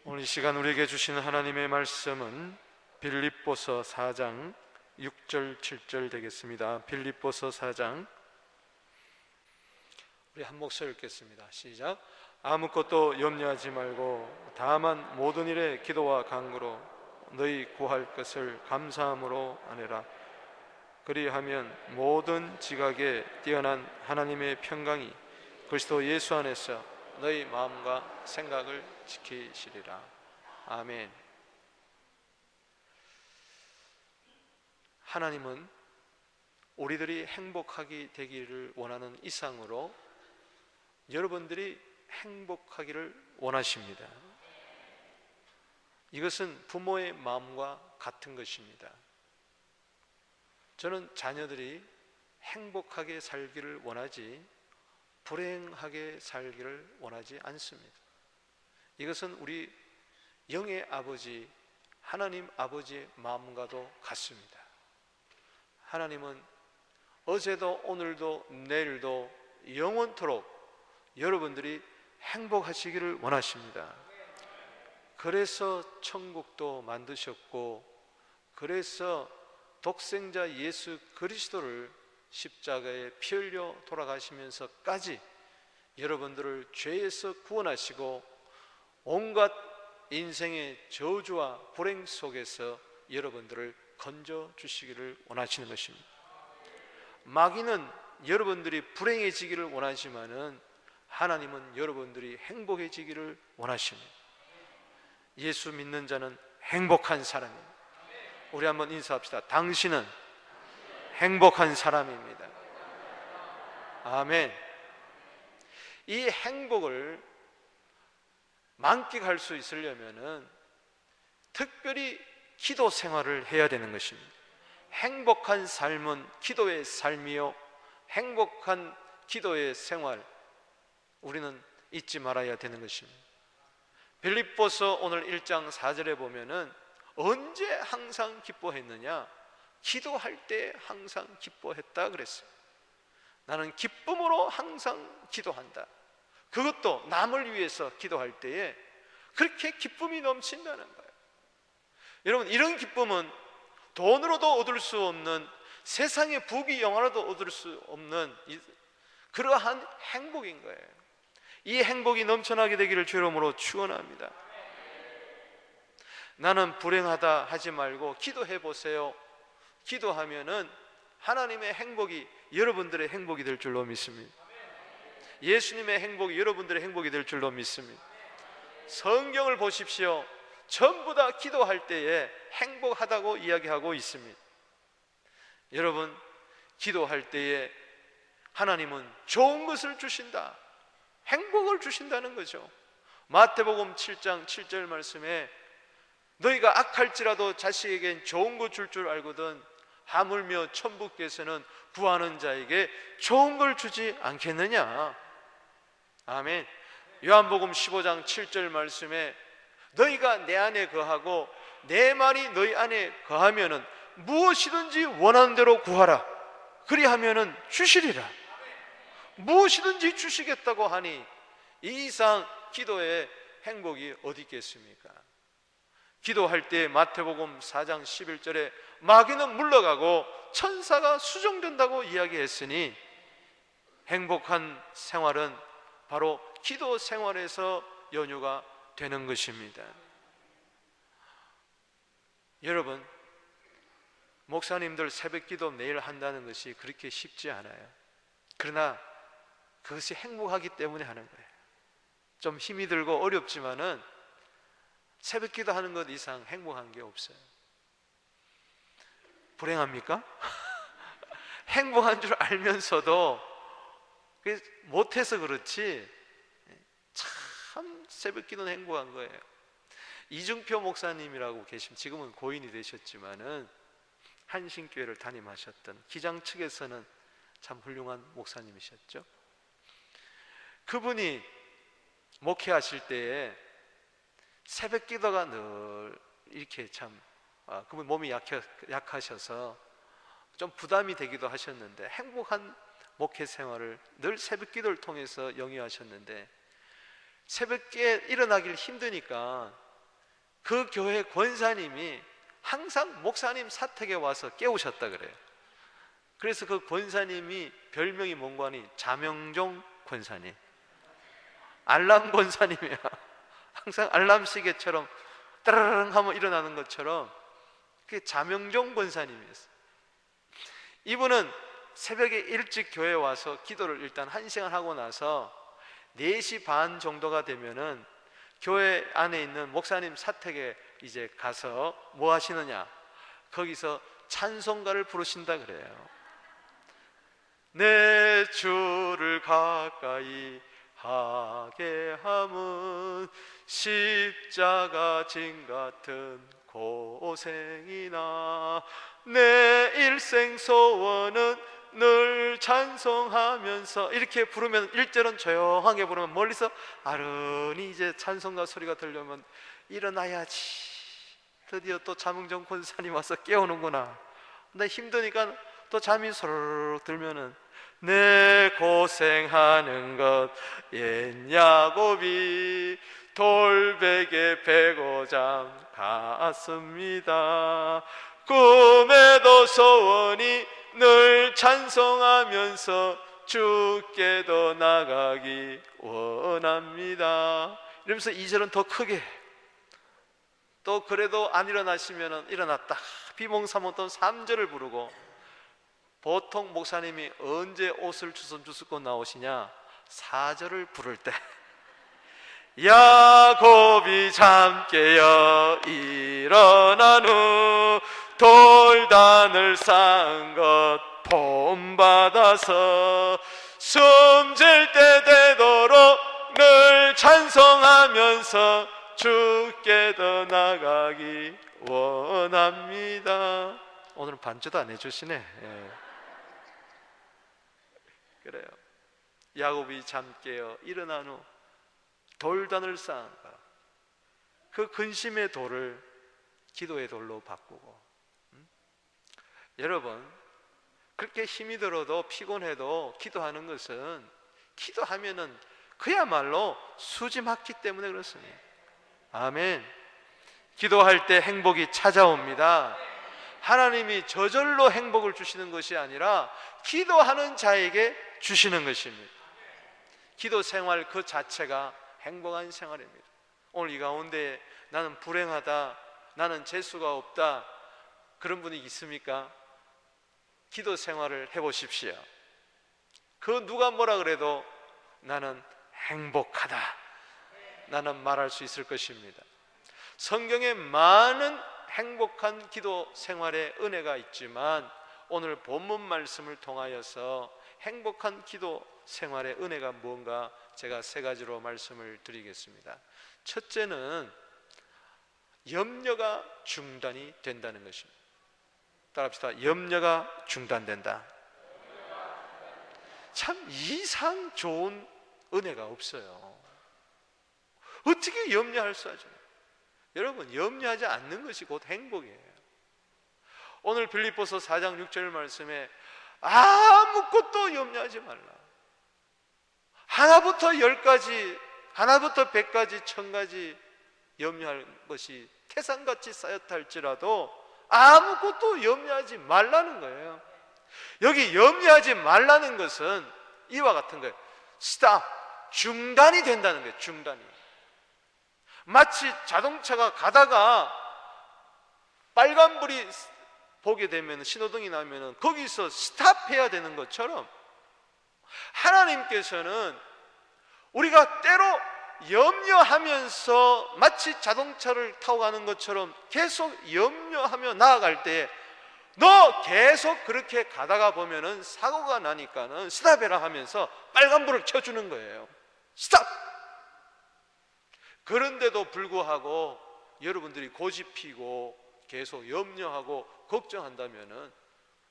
오늘 이 시간 우리에게 주시는 하나님의 말씀은 빌립보서 4장 6절 7절 되겠습니다. 빌립보서 4장, 우리 한 목소리 읽겠습니다. 시작. 아무것도 염려하지 말고 다만 모든 일에 기도와 간구로 너희 구할 것을 감사함으로 아뢰라. 그리하면 모든 지각에 뛰어난 하나님의 평강이 그리스도 예수 안에서 너희 마음과 생각을 지키시리라. 아멘. 하나님은 우리들이 행복하게 되기를 원하는 이상으로 여러분들이 행복하기를 원하십니다. 이것은 부모의 마음과 같은 것입니다. 저는 자녀들이 행복하게 살기를 원하지 불행하게 살기를 원하지 않습니다. 이것은 우리 영의 아버지 하나님 아버지의 마음과도 같습니다. 하나님은 어제도 오늘도 내일도 영원토록 여러분들이 행복하시기를 원하십니다. 그래서 천국도 만드셨고, 그래서 독생자 예수 그리스도를 십자가에 피 흘려 돌아가시면서까지 여러분들을 죄에서 구원하시고 온갖 인생의 저주와 불행 속에서 여러분들을 건져 주시기를 원하시는 것입니다. 마귀는 여러분들이 불행해지기를 원하지만은 하나님은 여러분들이 행복해지기를 원하십니다. 예수 믿는 자는 행복한 사람입니다. 우리 한번 인사합시다. 당신은 행복한 사람입니다. 아멘. 이 행복을 만끽할 수 있으려면은 특별히 기도 생활을 해야 되는 것입니다. 행복한 삶은 기도의 삶이요, 행복한 기도의 생활, 우리는 잊지 말아야 되는 것입니다. 빌립보서 오늘 1장 4절에 보면은 언제 항상 기뻐했느냐? 기도할 때 항상 기뻐했다 그랬어요. 나는 기쁨으로 항상 기도한다. 그것도 남을 위해서 기도할 때에 그렇게 기쁨이 넘친다는 거예요. 여러분, 이런 기쁨은 돈으로도 얻을 수 없는, 세상의 부귀 영화로도 얻을 수 없는 그러한 행복인 거예요. 이 행복이 넘쳐나게 되기를 주 이름으로 축원합니다. 나는 불행하다 하지 말고 기도해 보세요. 기도하면은 하나님의 행복이 여러분들의 행복이 될 줄로 믿습니다. 예수님의 행복이 여러분들의 행복이 될 줄로 믿습니다. 성경을 보십시오. 전부 다 기도할 때에 행복하다고 이야기하고 있습니다. 여러분, 기도할 때에 하나님은 좋은 것을 주신다, 행복을 주신다는 거죠. 마태복음 7장 7절 말씀에 너희가 악할지라도 자식에겐 좋은 것 줄 줄 알거든 하물며 천부께서는 구하는 자에게 좋은 걸 주지 않겠느냐. 아멘. 요한복음 15장 7절 말씀에 너희가 내 안에 거하고 내 말이 너희 안에 거하면은 무엇이든지 원하는 대로 구하라. 그리하면은 주시리라. 무엇이든지 주시겠다고 하니 이 이상 기도의 행복이 어디 있겠습니까? 기도할 때 마태복음 4장 11절에 마귀는 물러가고 천사가 수종된다고 이야기했으니 행복한 생활은 바로 기도 생활에서 연유가 되는 것입니다. 여러분, 목사님들 새벽기도 매일 한다는 것이 그렇게 쉽지 않아요. 그러나 그것이 행복하기 때문에 하는 거예요. 좀 힘이 들고 어렵지만은 새벽기도 하는 것 이상 행복한 게 없어요. 불행합니까? 행복한 줄 알면서도 못해서 그렇지 참 새벽기도는 행복한 거예요. 이중표 목사님이라고 계시면 지금은 고인이 되셨지만은 한신교회를 담임하셨던 기장 측에서는 참 훌륭한 목사님이셨죠. 그분이 목회하실 때에 새벽기도가 늘 이렇게 참 그분 몸이 약하셔서 좀 부담이 되기도 하셨는데 행복한 목회 생활을 늘 새벽기도를 통해서 영위하셨는데 새벽에 일어나기를 힘드니까 그 교회 권사님이 항상 목사님 사택에 와서 깨우셨다 그래요. 그래서 그 권사님이 별명이 뭔가 하니 자명종 권사님, 알람 권사님이야. 항상 알람 시계처럼 따라랑 하면 일어나는 것처럼 그게 자명종 권사님이었어요. 이분은 새벽에 일찍 교회에 와서 기도를 일단 1시간 하고 나서 4시 반 정도가 되면은 교회 안에 있는 목사님 사택에 이제 가서 뭐 하시느냐, 거기서 찬송가를 부르신다 그래요. 내 주를 가까이 하게 함은 십자가 진 같은 고생이나 내 일생 소원은 늘 찬송하면서, 이렇게 부르면 1절은 조용하게 부르면 멀리서 아른히 이제 찬송가 소리가 들려오면 일어나야지, 드디어 또 자명종 권사님 와서 깨우는구나. 나 힘드니까 또 잠이 소르륵 들면은 내 고생하는 것 옛 야곱이 돌베개 베고장 갔습니다. 꿈에도 소원이 늘 찬송하면서 주께도 나가기 원합니다. 이러면서 2절은 더 크게, 또 그래도 안 일어나시면 일어났다 비몽사몽 또 3절을 부르고, 보통 목사님이 언제 옷을 주섬주섬 나오시냐, 4절을 부를 때 야곱이 잠 깨어 일어난 후 돌단을 쌓은 것 본받아서 숨질 때 되도록 늘 찬송하면서 주께도 나가기 원합니다. 오늘은 반주도 안 해주시네. 예. 그래요. 야곱이 잠 깨어 일어난 후 돌단을 쌓은가, 그 근심의 돌을 기도의 돌로 바꾸고. 여러분, 그렇게 힘이 들어도 피곤해도 기도하는 것은, 기도하면은 그야말로 수지 맞기 때문에 그렇습니다. 아멘. 기도할 때 행복이 찾아옵니다. 하나님이 저절로 행복을 주시는 것이 아니라 기도하는 자에게 주시는 것입니다. 기도 생활 그 자체가 행복한 생활입니다. 오늘 이 가운데 나는 불행하다, 나는 재수가 없다, 그런 분이 있습니까? 기도 생활을 해보십시오. 그 누가 뭐라 그래도 나는 행복하다, 나는 말할 수 있을 것입니다. 성경에 많은 행복한 기도 생활의 은혜가 있지만 오늘 본문 말씀을 통하여서 행복한 기도 생활의 은혜가 무언가 제가 3가지로 말씀을 드리겠습니다. 첫째는 염려가 중단이 된다는 것입니다. 따라합시다. 염려가 중단된다. 참 이상 좋은 은혜가 없어요. 어떻게 염려할 수 하죠? 여러분, 염려하지 않는 것이 곧 행복이에요. 오늘 빌립보서 4장 6절 말씀에 아무것도 염려하지 말라, 하나부터 10가지, 하나부터 100가지, 1000가지 염려할 것이 태산같이 쌓였다 할지라도 아무것도 염려하지 말라는 거예요. 여기 염려하지 말라는 것은 이와 같은 거예요. 스탑, 중단이 된다는 거예요. 중단이. 마치 자동차가 가다가 빨간불이 보게 되면, 신호등이 나면 거기서 스탑해야 되는 것처럼 하나님께서는 우리가 때로 염려하면서 마치 자동차를 타고 가는 것처럼 계속 염려하며 나아갈 때, 너 계속 그렇게 가다가 보면은 사고가 나니까는 스탑해라 하면서 빨간불을 켜주는 거예요. 스탑! 그런데도 불구하고 여러분들이 고집 피고 계속 염려하고 걱정한다면은,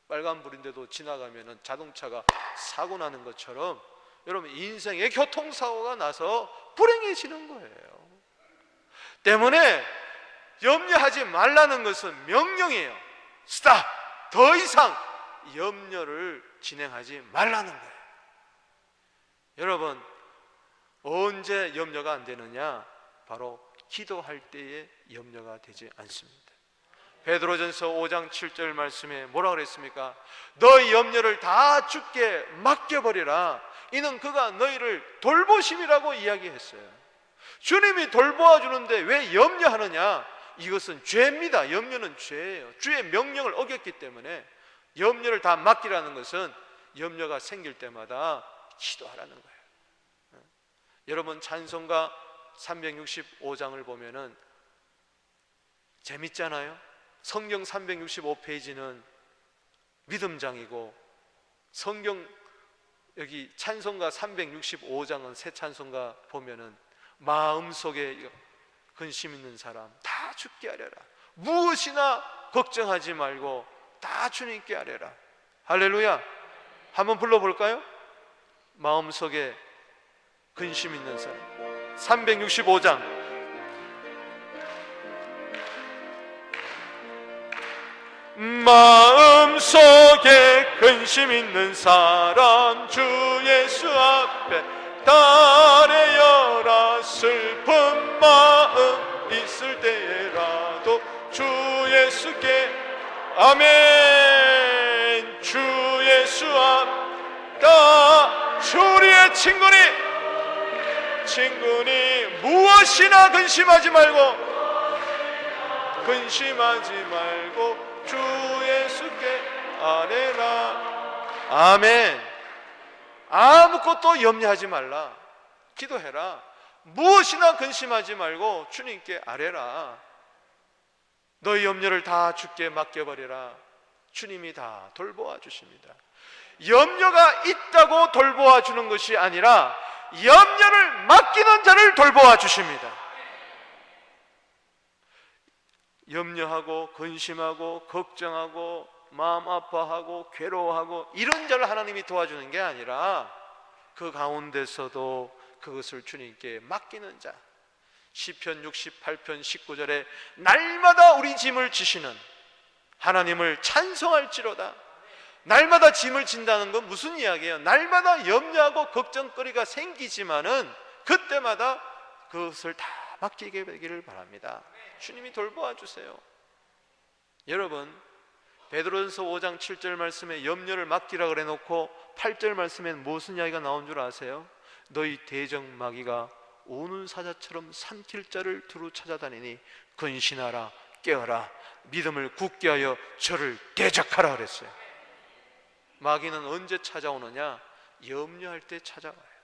빨간불인데도 지나가면은 자동차가 사고 나는 것처럼 여러분 인생에 교통사고가 나서 불행해지는 거예요. 때문에 염려하지 말라는 것은 명령이에요. 스탑! 더 이상 염려를 진행하지 말라는 거예요. 여러분, 언제 염려가 안 되느냐? 바로 기도할 때에 염려가 되지 않습니다. 베드로전서 5장 7절 말씀에 뭐라 그랬습니까? 너희 염려를 다 주께 맡겨버리라. 이는 그가 너희를 돌보심이라고 이야기했어요. 주님이 돌보아 주는데 왜 염려하느냐? 이것은 죄입니다. 염려는 죄예요. 주의 명령을 어겼기 때문에 염려를 다 맡기라는 것은 염려가 생길 때마다 기도하라는 거예요. 여러분, 찬송가 365장을 보면은 재밌잖아요. 성경 365페이지는 믿음장이고, 성경 여기 찬송가 365장은 새 찬송가 보면은 마음속에 근심 있는 사람 다 주께 아뢰라. 무엇이나 걱정하지 말고 다 주님께 아뢰라. 할렐루야. 한번 불러볼까요? 마음속에 근심 있는 사람. 365장 마음속에 근심 있는 사람 주 예수 앞에 달래어라. 슬픈 마음 있을 때라도 주 예수께 아멘. 주 예수 앞 다 우리의 친구니 무엇이나 근심하지 말고 주 예수께 아뢰라. 아멘. 아무것도 염려하지 말라. 기도해라. 무엇이나 근심하지 말고 주님께 아뢰라. 너희 염려를 다 주께 맡겨버리라. 주님이 다 돌보아 주십니다. 염려가 있다고 돌보아 주는 것이 아니라 염려를 맡기는 자를 돌보아 주십니다. 염려하고 근심하고 걱정하고 마음 아파하고 괴로워하고 이런 자를 하나님이 도와주는 게 아니라 그 가운데서도 그것을 주님께 맡기는 자. 시편 68편 19절에 날마다 우리 짐을 지시는 하나님을 찬송할지로다. 날마다 짐을 진다는 건 무슨 이야기예요? 날마다 염려하고 걱정거리가 생기지만은 그때마다 그것을 다 맡기게 되기를 바랍니다. 주님이 돌보아 주세요. 여러분, 베드로전서 5장 7절 말씀에 염려를 맡기라 그래 놓고 8절 말씀엔 무슨 이야기가 나온 줄 아세요? 너희 대적 마귀가 오는 사자처럼 삼킬 자를 두루 찾아다니니 근신하라, 깨어라, 믿음을 굳게 하여 저를 대적하라 그랬어요. 마귀는 언제 찾아오느냐? 염려할 때 찾아와요.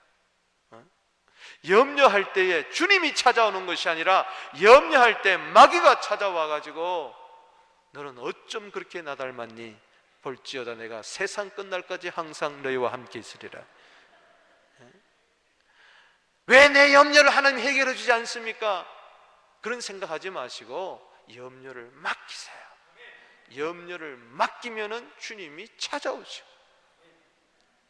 염려할 때에 주님이 찾아오는 것이 아니라 염려할 때 마귀가 찾아와가지고 너는 어쩜 그렇게 나 닮았니? 볼지어다 내가 세상 끝날까지 항상 너희와 함께 있으리라. 왜 내 염려를 하나님 해결해 주지 않습니까? 그런 생각하지 마시고 염려를 맡기세요. 염려를 맡기면은 주님이 찾아오시고,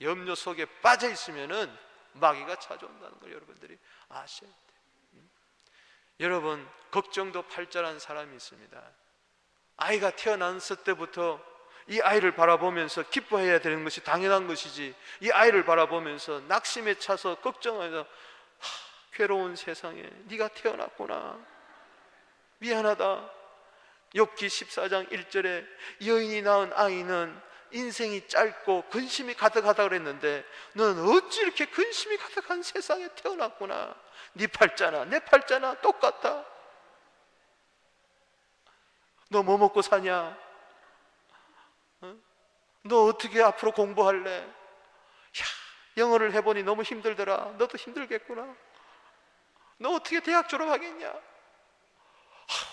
염려 속에 빠져 있으면은 마귀가 찾아온다는 걸 여러분들이 아셔야 돼요. 여러분, 걱정도 팔자란 사람이 있습니다. 아이가 태어났을 때부터 이 아이를 바라보면서 기뻐해야 되는 것이 당연한 것이지, 이 아이를 바라보면서 낙심에 차서 걱정해서 괴로운 세상에 네가 태어났구나, 미안하다. 욥기 14장 1절에 여인이 낳은 아이는 인생이 짧고 근심이 가득하다 그랬는데 너는 어찌 이렇게 근심이 가득한 세상에 태어났구나. 네 팔자나 내 팔자나 똑같다. 너 뭐 먹고 사냐? 너 어떻게 앞으로 공부할래? 야, 영어를 해보니 너무 힘들더라. 너도 힘들겠구나. 너 어떻게 대학 졸업하겠냐?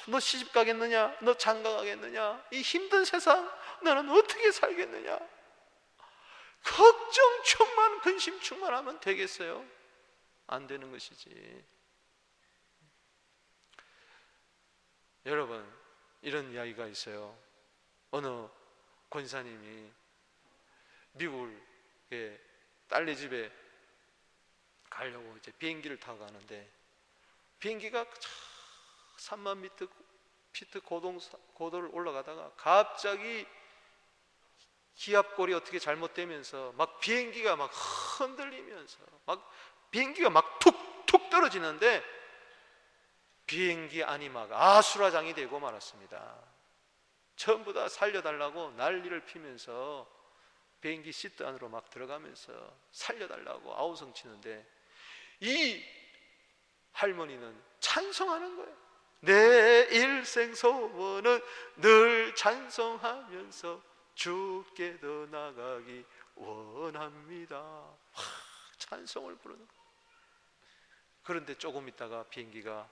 너 시집 가겠느냐? 너 장가 가겠느냐? 이 힘든 세상 너는 어떻게 살겠느냐? 걱정 충만, 근심 충만하면 되겠어요? 안 되는 것이지. 여러분, 이런 이야기가 있어요. 어느 권사님이 미국에 딸네 집에 가려고 이제 비행기를 타고 가는데, 비행기가 3만 피트 고도를 올라가다가 갑자기 기압골이 어떻게 잘못되면서 막 비행기가 막 흔들리면서 막 비행기가 막 툭툭 떨어지는데 비행기 안이 막 아수라장이 되고 말았습니다. 전부 다 살려달라고 난리를 피면서 비행기 시트 안으로 막 들어가면서 살려달라고 아우성 치는데, 이 할머니는 찬송하는 거예요. 내 일생 소원은 늘 찬송하면서 주께 더 나가기 원합니다. 찬송을 부르는 거예요. 그런데 조금 있다가 비행기가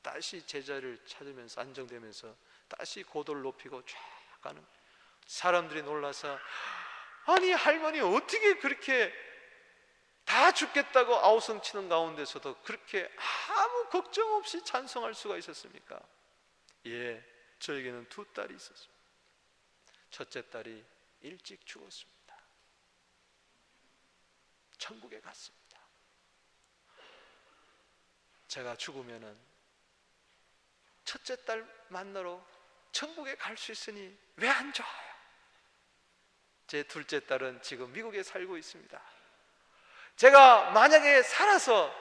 다시 제자리를 찾으면서 안정되면서 다시 고도를 높이고 쫙 가는, 사람들이 놀라서 아니 할머니 어떻게 그렇게 다 죽겠다고 아우성 치는 가운데서도 그렇게 아무 걱정 없이 찬송할 수가 있었습니까? 예, 저에게는 두 딸이 있었습니다. 첫째 딸이 일찍 죽었습니다. 천국에 갔습니다. 제가 죽으면은 첫째 딸 만나러 천국에 갈 수 있으니 왜 안 좋아요? 제 둘째 딸은 지금 미국에 살고 있습니다. 제가 만약에 살아서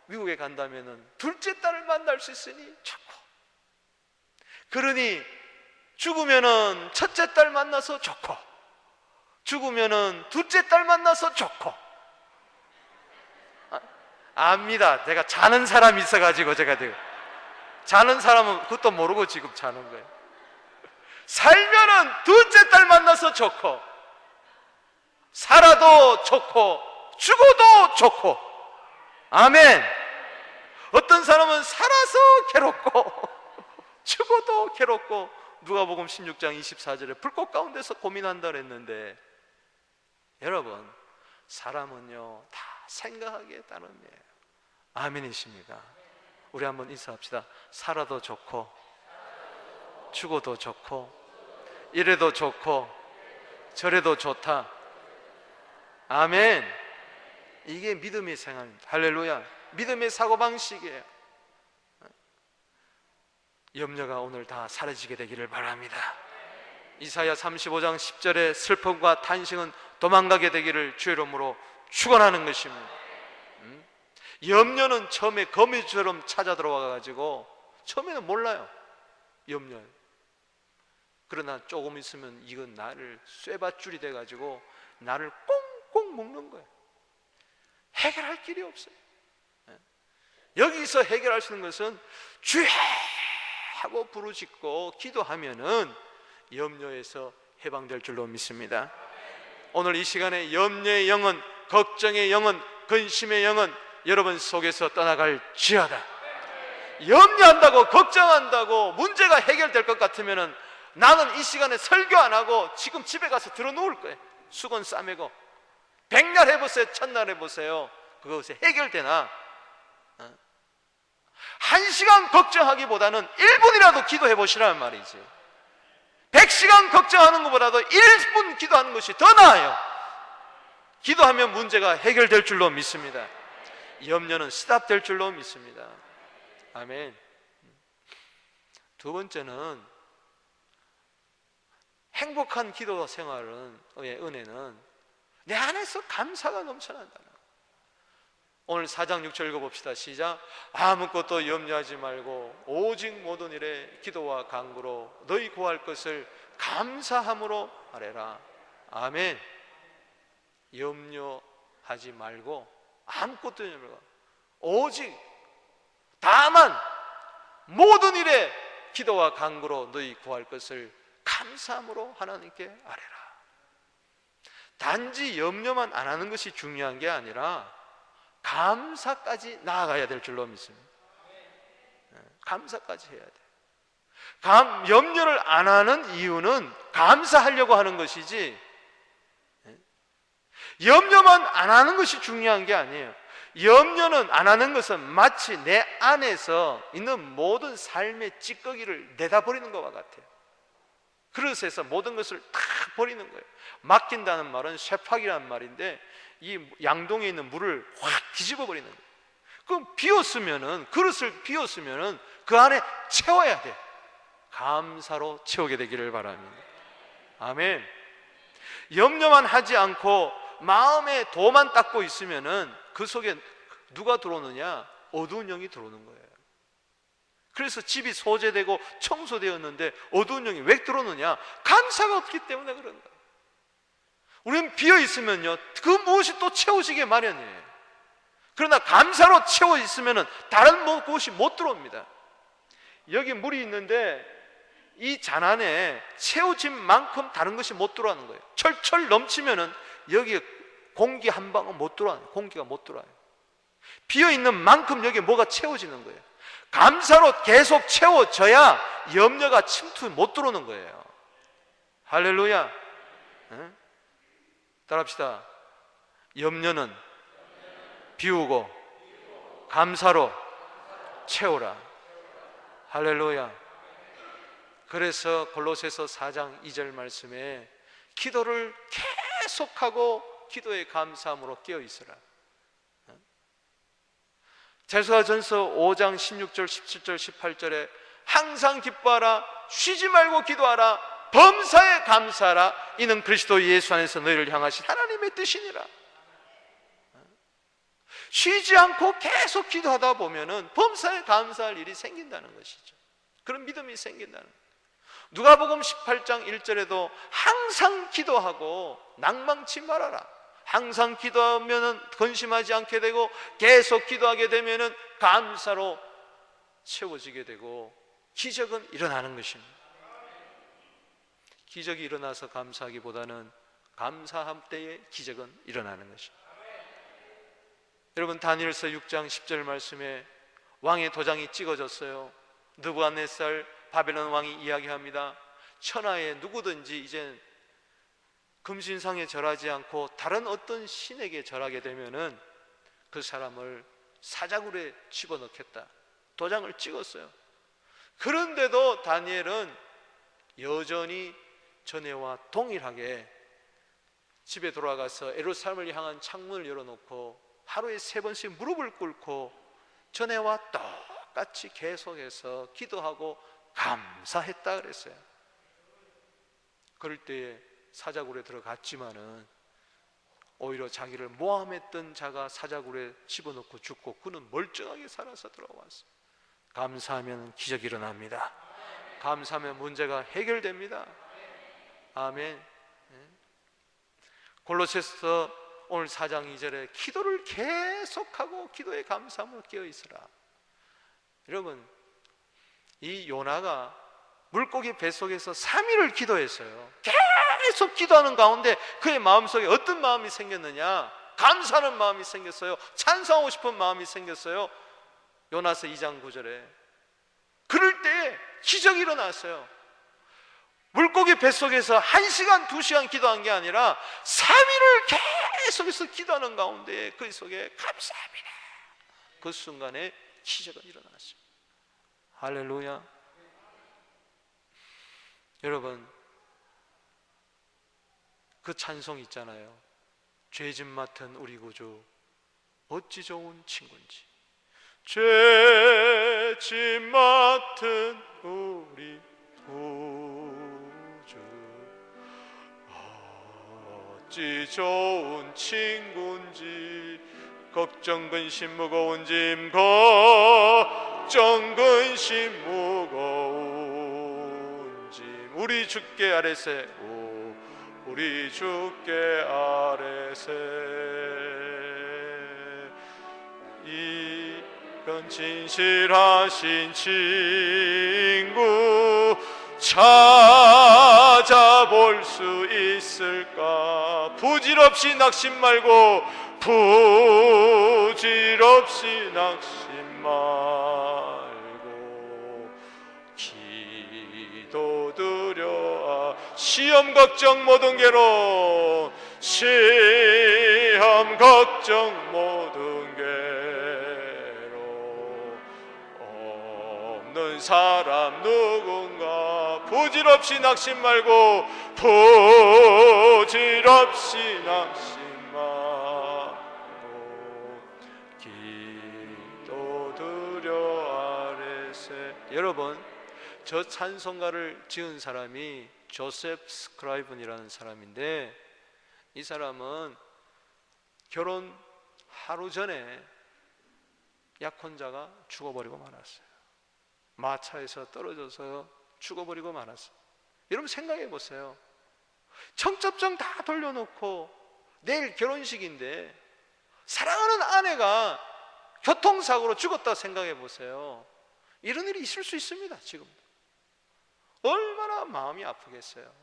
미국에 간다면은 둘째 딸을 만날 수 있으니 좋고, 그러니 죽으면은 첫째 딸 만나서 좋고, 죽으면은 둘째 딸 만나서 좋고. 압니다. 내가 자는 사람이 있어가지고 제가 자는 사람은 그것도 모르고 지금 자는 거예요. 살면은 둘째 딸 만나서 좋고, 살아도 좋고, 죽어도 좋고. 아멘. 어떤 사람은 살아서 괴롭고 죽어도 괴롭고, 누가복음 16장 24절에 불꽃 가운데서 고민한다 그랬는데, 여러분 사람은요 다 생각하기에 따름이에요. 아멘이십니까? 우리 한번 인사합시다. 살아도 좋고, 죽어도 좋고, 이래도 좋고, 저래도 좋다. 아멘. 이게 믿음의 생활입니다. 할렐루야. 믿음의 사고방식이에요. 염려가 오늘 다 사라지게 되기를 바랍니다. 이사야 35장 10절에 슬픔과 탄식은 도망가게 되기를 주의 이름으로 축원하는 것입니다. 염려는 처음에 거미처럼 찾아 들어와가지고 처음에는 몰라요. 염려. 그러나 조금 있으면 이건 나를 쇠밧줄이 돼가지고 나를 꽁꽁 묶는 거예요. 해결할 길이 없어요. 여기서 해결할 수 있는 것은 주여 하고 부르짖고 기도하면은 염려에서 해방될 줄로 믿습니다. 오늘 이 시간에 염려의 영은, 걱정의 영은, 근심의 영은 여러분 속에서 떠나갈지어다. 염려한다고 걱정한다고 문제가 해결될 것 같으면은 나는 이 시간에 설교 안 하고 지금 집에 가서 들어 누울 거예요. 수건 싸매고. 백날 해보세요, 천날 해보세요. 그것이 해결되나? 1시간 걱정하기보다는 1분이라도 기도해 보시라는 말이지. 100시간 걱정하는 것보다도 1분 기도하는 것이 더 나아요. 기도하면 문제가 해결될 줄로 믿습니다. 염려는 스탑될 줄로 믿습니다. 아멘. 두 번째는 행복한 기도 생활은, 은혜는 내 안에서 감사가 넘쳐난다. 오늘 4장 6절 읽어봅시다. 시작. 아무것도 염려하지 말고 오직 모든 일에 기도와 간구로 너희 구할 것을 감사함으로 아뢰라. 아멘. 염려하지 말고, 아무것도 염려 말고, 오직 다만 모든 일에 기도와 간구로 너희 구할 것을 감사함으로 하나님께 아뢰라. 단지 염려만 안 하는 것이 중요한 게 아니라 감사까지 나아가야 될 줄로 믿습니다. 감사까지 해야 돼. 염려를 안 하는 이유는 감사하려고 하는 것이지, 염려만 안 하는 것이 중요한 게 아니에요. 염려는 안 하는 것은 마치 내 안에서 있는 모든 삶의 찌꺼기를 내다버리는 것과 같아요. 그릇에서 모든 것을 다 버리는 거예요. 맡긴다는 말은 쇠팍이라는 말인데, 이 양동이에 있는 물을 확 뒤집어 버리는 거예요. 그럼 비웠으면은, 그릇을 비웠으면은 그 안에 채워야 돼. 감사로 채우게 되기를 바랍니다. 아멘. 염려만 하지 않고 마음에 도만 닦고 있으면은 그 속에 누가 들어오느냐? 어두운 영이 들어오는 거예요. 그래서 집이 소재되고 청소되었는데 어두운 영이 왜 들어오느냐? 감사가 없기 때문에 그런 거예요. 우리는 비어 있으면요, 그 무엇이 또 채워지게 마련이에요. 그러나 감사로 채워 있으면 다른 무엇이 못 들어옵니다. 여기 물이 있는데 이 잔 안에 채워진 만큼 다른 것이 못 들어가는 거예요. 철철 넘치면은 여기에 공기 한 방울 못 들어와요. 공기가 못 들어와요. 비어 있는 만큼 여기에 뭐가 채워지는 거예요. 감사로 계속 채워져야 염려가 침투 못 들어오는 거예요. 할렐루야. 네? 따라합시다. 염려는 비우고 감사로 채우라. 할렐루야. 그래서 골로새서 4장 2절 말씀에 기도를 계속하고 기도의 감사함으로 깨어 있으라. 데살로니가전서 5장 16절, 17절, 18절에 항상 기뻐하라, 쉬지 말고 기도하라, 범사에 감사하라, 이는 그리스도 예수 안에서 너희를 향하신 하나님의 뜻이니라. 쉬지 않고 계속 기도하다 보면은 범사에 감사할 일이 생긴다는 것이죠. 그런 믿음이 생긴다는 거예요. 누가복음 18장 1절에도 항상 기도하고 낭망치 말아라. 항상 기도하면은 근심하지 않게 되고 계속 기도하게 되면은 감사로 채워지게 되고 기적은 일어나는 것입니다. 기적이 일어나서 감사하기보다는 감사할 때에 기적은 일어나는 것입니다. 여러분, 다니엘서 6장 10절 말씀에 왕의 도장이 찍어졌어요. 느부갓네살 바벨론 왕이 이야기합니다. 천하에 누구든지 이제 금신상에 절하지 않고 다른 어떤 신에게 절하게 되면은 그 사람을 사자굴에 집어넣겠다. 도장을 찍었어요. 그런데도 다니엘은 여전히 전에와 동일하게 집에 돌아가서 예루살렘을 향한 창문을 열어놓고 하루에 3번씩 무릎을 꿇고 전에와 똑같이 계속해서 기도하고 감사했다 그랬어요. 그럴 때에 사자굴에 들어갔지만은 오히려 자기를 모함했던 자가 사자굴에 집어넣고 죽고 그는 멀쩡하게 살아서 들어왔어요. 감사하면 기적이 일어납니다. 감사하면 문제가 해결됩니다. 아멘. 골로새서 오늘 4장 2절에 기도를 계속하고 기도에 감사함으로 깨어있으라. 여러분, 이 요나가 물고기 뱃속에서 3일을 기도했어요. 계속 기도하는 가운데 그의 마음속에 어떤 마음이 생겼느냐? 감사하는 마음이 생겼어요. 찬송하고 싶은 마음이 생겼어요. 요나서 2장 9절에 그럴 때 기적이 일어났어요. 물고기 뱃속에서 1시간 2시간 기도한 게 아니라 3일을 계속해서 기도하는 가운데 그 속에 감사합니다. 그 순간에 기적은 일어났어요. 할렐루야. 여러분, 그 찬송 있잖아요. 죄짐 맡은 우리 구주 어찌 좋은 친구인지. 죄짐 맡은 우리 구주 어찌 좋은 친구인지. 걱정 근심 무거운 짐 걱정 근심 무거운 짐 우리 주께 아뢰세 우리 주께 아뢰세. 이런 진실하신 친구 찾아볼 수 있을까. 부질없이 낙심 말고 부질없이 낙심 말고 기도드려. 시험 걱정 모든 괴로움 시험 걱정 모든 괴로움 없는 사람 누군가. 부질없이 낙심 말고 부질없이 낙심 말고 기도드려 아뢰세. 여러분, 저 찬송가를 지은 사람이 조셉 스크라이븐이라는 사람인데 이 사람은 결혼 하루 전에 약혼자가 죽어버리고 말았어요. 마차에서 떨어져서 죽어버리고 말았어요. 여러분 생각해 보세요. 청첩장 다 돌려놓고 내일 결혼식인데 사랑하는 아내가 교통사고로 죽었다 생각해 보세요. 이런 일이 있을 수 있습니다. 지금 얼마나 마음이 아프겠어요.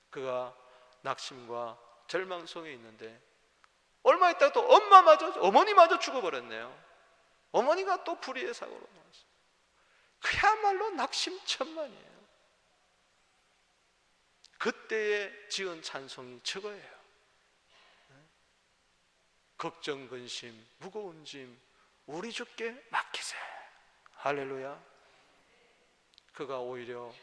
그가 낙심과 절망 속에 있는데 얼마 있다가 또 어머니마저 죽어버렸네요. 어머니가 또 불의의 사고로 나왔어요. 그야말로 낙심천만이에요. 그때에 지은 찬송이 저거예요. 걱정, 근심, 무거운 짐 우리 주께 맡기세. 할렐루야. 그가 오히려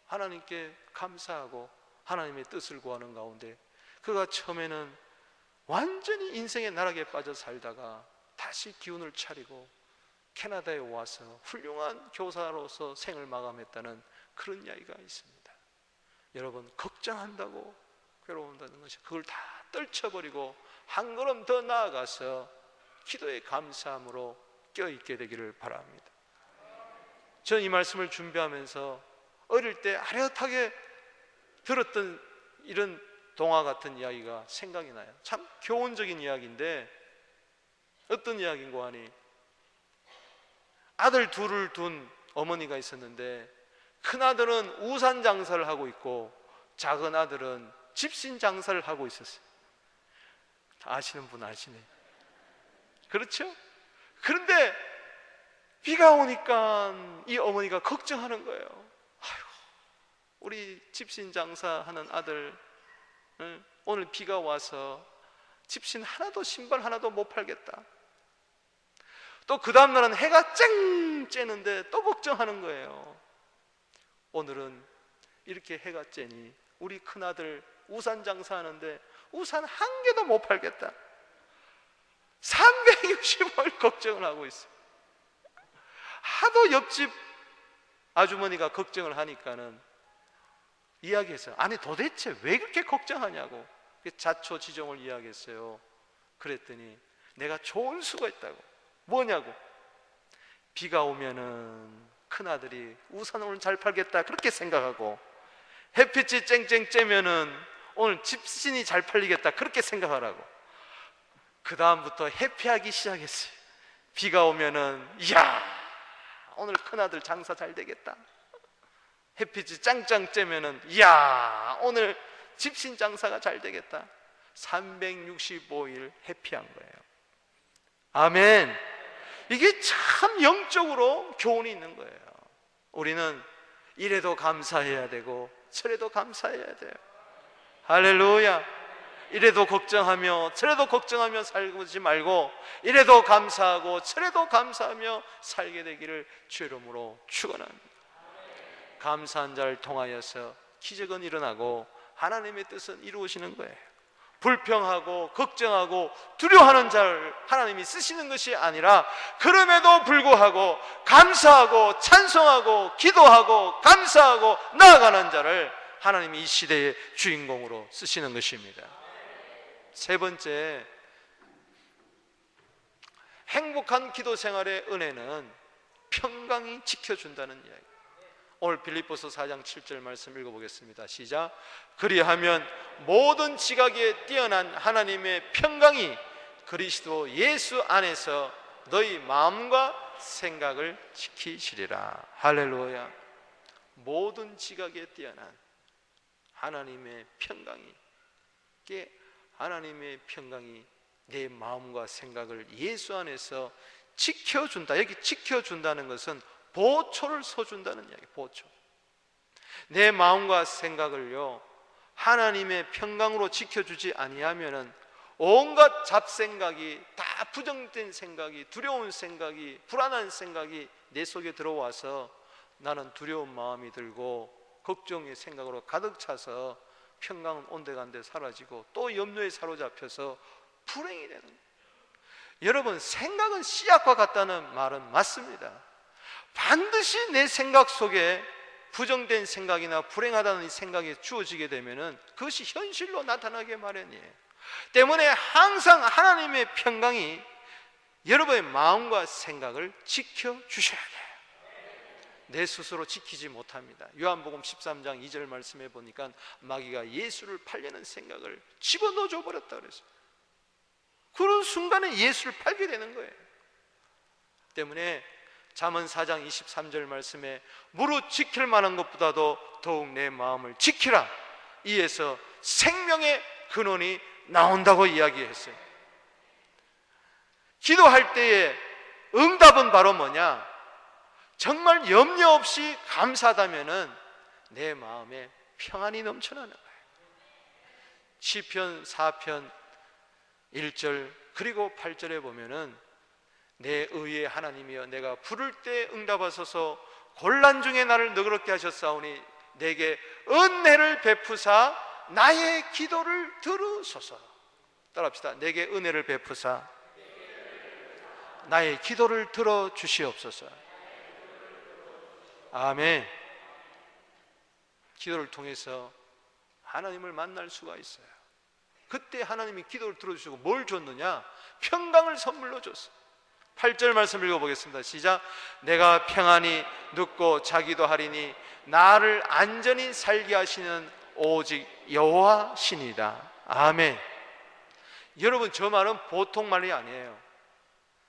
하나님께 감사하고 하나님의 뜻을 구하는 가운데 그가 처음에는 완전히 인생의 나락에 빠져 살다가 다시 기운을 차리고 캐나다에 와서 훌륭한 교사로서 생을 마감했다는 그런 이야기가 있습니다. 여러분, 걱정한다고 괴로운다는 것이 그걸 다 떨쳐버리고 한 걸음 더 나아가서 기도의 감사함으로 껴있게 되기를 바랍니다. 저는 이 말씀을 준비하면서 어릴 때 아련하게 들었던 이런 동화 같은 이야기가 생각이 나요. 참 교훈적인 이야기인데 어떤 이야기인고 하니 아들 둘을 둔 어머니가 있었는데 큰 아들은 우산 장사를 하고 있고 작은 아들은 집신 장사를 하고 있었어요. 아시는 분 아시네. 그렇죠? 그런데 비가 오니까 이 어머니가 걱정하는 거예요. 아이고, 우리 집신 장사하는 아들 오늘 비가 와서 집신 하나도 신발 하나도 못 팔겠다. 또 그 다음날은 해가 쨍 쬐는데 또 걱정하는 거예요. 오늘은 이렇게 해가 쬐니 우리 큰아들 우산 장사하는데 우산 한 개도 못 팔겠다. 365일 걱정을 하고 있어요. 하도 옆집 아주머니가 걱정을 하니까는 이야기했어요. 아니 도대체 왜 그렇게 걱정하냐고 자초지종을 이야기했어요. 그랬더니 내가 좋은 수가 있다고. 뭐냐고. 비가 오면은 큰아들이 우산을 오늘 잘 팔겠다 그렇게 생각하고 햇빛이 쨍쨍 쬐면은 오늘 집신이 잘 팔리겠다 그렇게 생각하라고. 그 다음부터 회피하기 시작했어요. 비가 오면은 이야 오늘 큰아들 장사 잘 되겠다. 햇빛이 짱짱 쬐면은 이야 오늘 집신 장사가 잘 되겠다. 365일 회피한 거예요. 아멘. 이게 참 영적으로 교훈이 있는 거예요. 우리는 이래도 감사해야 되고 저래도 감사해야 돼요. 할렐루야. 이래도 걱정하며 저래도 걱정하며 살지 말고 이래도 감사하고 저래도 감사하며 살게 되기를 주의 이름으로 축원합니다. 감사한 자를 통하여서 기적은 일어나고 하나님의 뜻은 이루어지는 거예요. 불평하고 걱정하고 두려워하는 자를 하나님이 쓰시는 것이 아니라 그럼에도 불구하고 감사하고 찬송하고 기도하고 감사하고 나아가는 자를 하나님이 이 시대의 주인공으로 쓰시는 것입니다. 세 번째, 행복한 기도 생활의 은혜는 평강이 지켜준다는 이야기. 오늘 빌립보서 4장 7절 말씀 읽어보겠습니다. 시작. 그리하면 모든 지각에 뛰어난 하나님의 평강이 그리스도 예수 안에서 너희 마음과 생각을 지키시리라. 할렐루야. 모든 지각에 뛰어난 하나님의 평강이, 하나님의 평강이 내 마음과 생각을 예수 안에서 지켜준다. 여기 지켜준다는 것은 보초를 서준다는 이야기. 보초. 내 마음과 생각을요 하나님의 평강으로 지켜주지 아니하면은 온갖 잡생각이 다 부정된 생각이, 두려운 생각이, 불안한 생각이 내 속에 들어와서 나는 두려운 마음이 들고 걱정의 생각으로 가득 차서 평강은 온데간데 사라지고 또 염려에 사로잡혀서 불행이 되는 거예요. 여러분, 생각은 씨앗과 같다는 말은 맞습니다. 반드시 내 생각 속에 부정된 생각이나 불행하다는 생각이 주어지게 되면은 그것이 현실로 나타나게 마련이에요. 때문에 항상 하나님의 평강이 여러분의 마음과 생각을 지켜주셔야 돼요. 내 스스로 지키지 못합니다. 요한복음 13장 2절 말씀해 보니까 마귀가 예수를 팔려는 생각을 집어넣어 줘 버렸다 그랬어요. 그런 순간에 예수를 팔게 되는 거예요. 때문에 잠언 4장 23절 말씀에 무릇 지킬 만한 것보다도 더욱 내 마음을 지키라, 이에서 생명의 근원이 나온다고 이야기했어요. 기도할 때의 응답은 바로 뭐냐? 정말 염려 없이 감사하다면은 내 마음에 평안이 넘쳐나는 거예요. 시편 4편 1절 그리고 8절에 보면은 내 의의 하나님이여 내가 부를 때 응답하소서, 곤란 중에 나를 너그럽게 하셨사오니 내게 은혜를 베푸사 나의 기도를 들으소서. 따라합시다. 내게 은혜를 베푸사 나의 기도를 들어주시옵소서. 아멘. 기도를 통해서 하나님을 만날 수가 있어요. 그때 하나님이 기도를 들어주시고 뭘 줬느냐? 평강을 선물로 줬어요. 8절 말씀 읽어보겠습니다. 시작. 내가 평안히 눕고 자기도 하리니 나를 안전히 살게 하시는 오직 여호와시니이다. 아멘. 여러분, 저 말은 보통 말이 아니에요.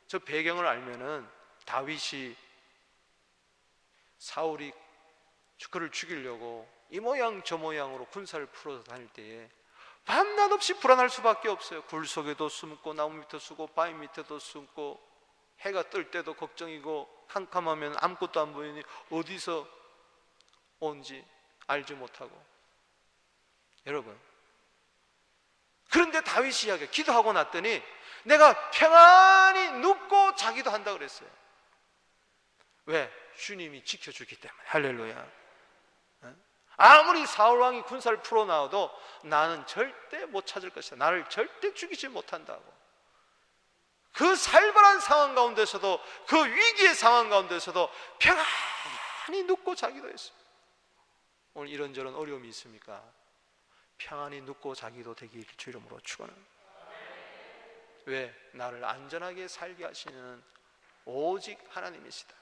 저 배경을 알면은 다윗이 사울이 그를 죽이려고 이 모양 저 모양으로 군사를 풀어서 다닐 때에 밤낮 없이 불안할 수밖에 없어요. 굴 속에도 숨고 나무 밑에 숨고 바위 밑에도 숨고 해가 뜰 때도 걱정이고 캄캄하면 아무것도 안 보이니 어디서 온지 알지 못하고. 여러분, 그런데 다윗이 이야기해. 기도하고 났더니 내가 평안히 눕고 자기도 한다 그랬어요. 왜? 주님이 지켜주기 때문에. 할렐루야. 아무리 사울왕이 군사를 풀어나와도 나는 절대 못 찾을 것이다. 나를 절대 죽이지 못한다고. 그 살벌한 상황 가운데서도, 그 위기의 상황 가운데서도 평안히 눕고 자기도 했어요. 오늘 이런저런 어려움이 있습니까? 평안히 눕고 자기도 되길 주 이름으로 축원합니다. 왜? 나를 안전하게 살게 하시는 오직 하나님이시다.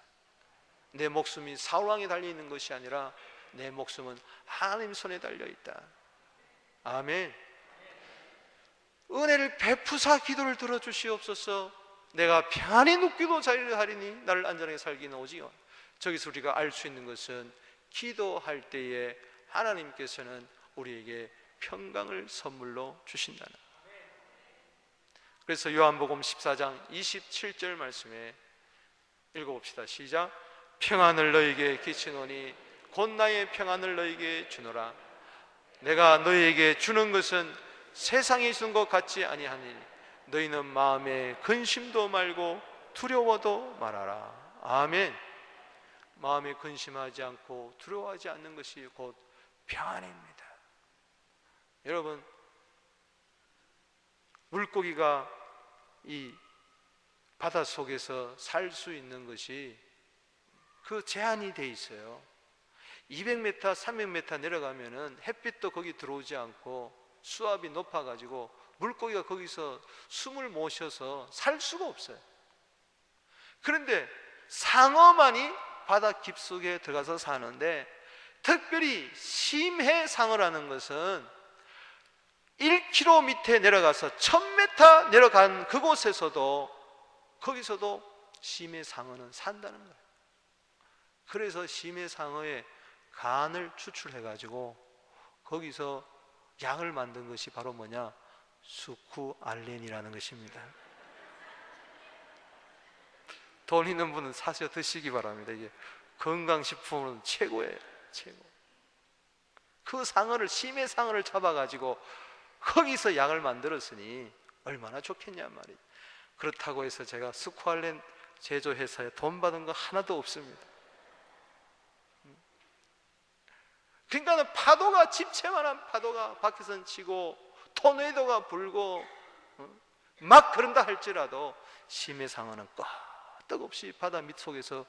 내 목숨이 사울왕에 달려있는 것이 아니라 내 목숨은 하나님 손에 달려있다. 아멘. 은혜를 베푸사 기도를 들어주시옵소서. 내가 평안히 눕기도 자리를 하리니 나를 안전하게 살기는 오직. 저기서 우리가 알 수 있는 것은 기도할 때에 하나님께서는 우리에게 평강을 선물로 주신다는. 그래서 요한복음 14장 27절 말씀에 읽어봅시다. 시작. 평안을 너에게 끼치노니 곧 나의 평안을 너에게 주노라. 내가 너에게 주는 것은 세상이 주는 것 같지 아니하니 너희는 마음에 근심도 말고 두려워도 말아라. 아멘. 마음에 근심하지 않고 두려워하지 않는 것이 곧 평안입니다. 여러분, 물고기가 이 바다 속에서 살 수 있는 것이 그 제한이 돼 있어요. 200m, 300m 내려가면은 햇빛도 거기 들어오지 않고 수압이 높아가지고 물고기가 거기서 숨을 못 쉬어서 살 수가 없어요. 그런데 상어만이 바다 깊숙에 들어가서 사는데, 특별히 심해상어라는 것은 1km 밑에 내려가서 1000m 내려간 그곳에서도, 거기서도 심해상어는 산다는 거예요. 그래서 심해상어의 간을 추출해가지고 거기서 약을 만든 것이 바로 뭐냐? 수쿠알렌이라는 것입니다. 돈 있는 분은 사셔 드시기 바랍니다. 이게 건강식품은 최고예요. 최고. 그 상어를, 심해상어를 잡아가지고 거기서 약을 만들었으니 얼마나 좋겠냐 말이에요. 그렇다고 해서 제가 수쿠알렌 제조회사에 돈 받은 거 하나도 없습니다. 그러니까 파도가, 집채만한 파도가 밖에선 치고 토네이도가 불고 막 그런다 할지라도 심해상어는 끄떡없이 바다 밑속에서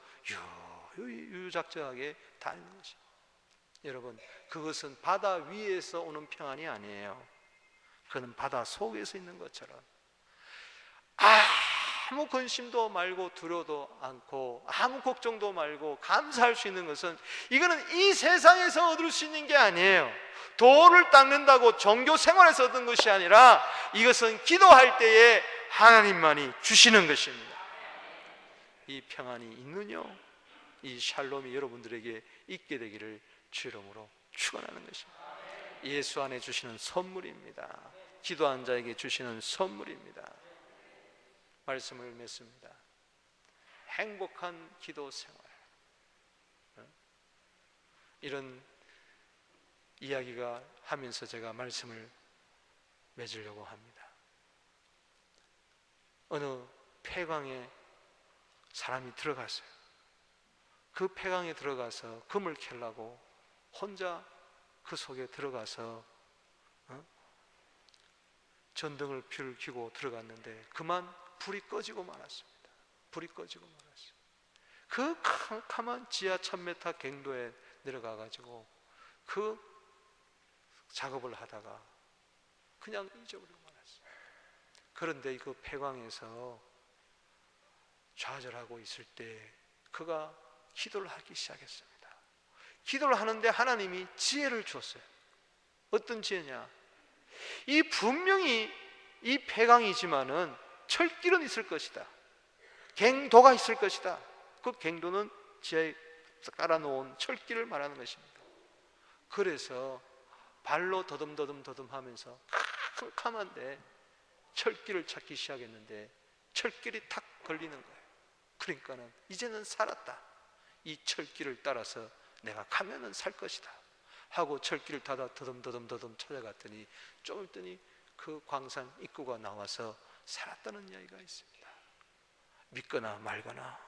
유유작적하게 다니는 것이죠. 여러분, 그것은 바다 위에서 오는 평안이 아니에요. 그는 바다 속에서 있는 것처럼 아무 근심도 말고 두려워도 않고 아무 걱정도 말고 감사할 수 있는 것은, 이거는 이 세상에서 얻을 수 있는 게 아니에요. 돌을 닦는다고 종교 생활에서 얻은 것이 아니라 이것은 기도할 때에 하나님만이 주시는 것입니다. 이 평안이 있느냐, 이 샬롬이 여러분들에게 있게 되기를 주 이름으로 축원하는 것입니다. 예수 안에 주시는 선물입니다. 기도한 자에게 주시는 선물입니다. 말씀을 맺습니다. 행복한 기도 생활, 이런 이야기가 하면서 제가 말씀을 맺으려고 합니다. 어느 폐광에 사람이 들어갔어요. 그 폐광에 들어가서 금을 캐려고 혼자 그 속에 들어가서 전등을 불을 켜고 들어갔는데 그만 불이 꺼지고 말았습니다. 불이 꺼지고 말았어요. 그 캄캄한 지하 1000m 갱도에 내려가 가지고 그 작업을 하다가 그냥 잊어버리고 말았어요. 그런데 그 폐광에서 좌절하고 있을 때 그가 기도를 하기 시작했습니다. 기도를 하는데 하나님이 지혜를 줬어요. 어떤 지혜냐? 이 분명히 이 폐광이지만은 철길은 있을 것이다. 갱도가 있을 것이다. 그 갱도는 지하에 깔아놓은 철길을 말하는 것입니다. 그래서 발로 더듬더듬 하면서 캄캄한데 철길을 찾기 시작했는데 철길이 탁 걸리는 거예요. 그러니까는 이제는 살았다. 이 철길을 따라서 내가 가면은 살 것이다 하고 철길을 타다 더듬 찾아갔더니 좀 있더니 그 광산 입구가 나와서 살았다는 이야기가 있습니다. 믿거나 말거나,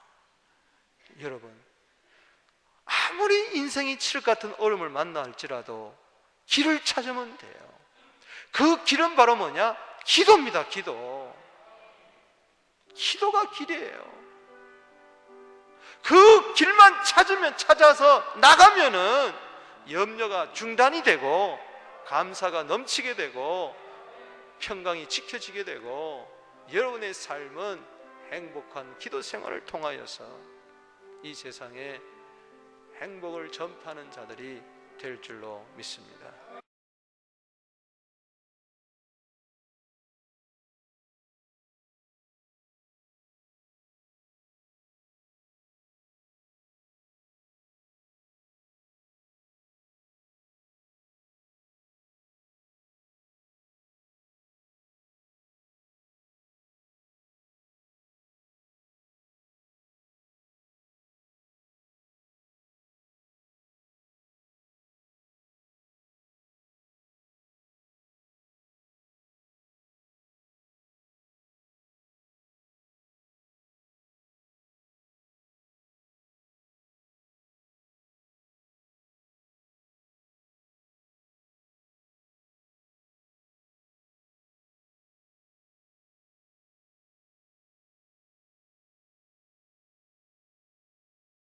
여러분, 아무리 인생이 칠흑 같은 어려움을 만나 할지라도 길을 찾으면 돼요. 그 길은 바로 뭐냐? 기도입니다. 기도가 길이에요. 그 길만 찾아서 나가면은 염려가 중단이 되고 감사가 넘치게 되고 평강이 지켜지게 되고 여러분의 삶은 행복한 기도 생활을 통하여서 이 세상에 행복을 전파하는 자들이 될 줄로 믿습니다.